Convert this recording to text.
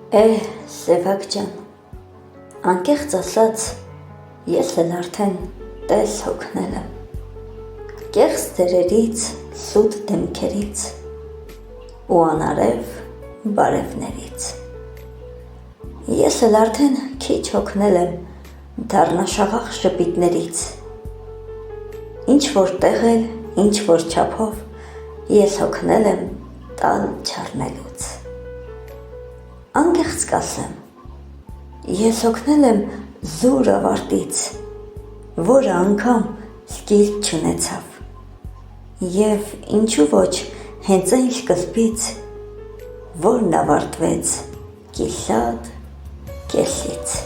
Սևակ ջան, անկեղծ ասած, ես էլ արդեն տես հոգնել եմ, կեղծ դերերից, սուտ դեմքերից ու անարև բարևներից։ Ես էլ արդեն քիչ հոգնել եմ դառնաշաղախ ժպիտներից, ինչ-որ տեղ էլ, ինչ-որ չափով ես հոգնել եմ տալ չառնելուց։ Անկեղծ կասեմ, ես հոգնել եմ զուր ավարտից, որը անգամ սկիզբ չունեցավ, և ինչու ոչ հենց այն սկզբից, որն ավարտվեց կիսատ կեսից։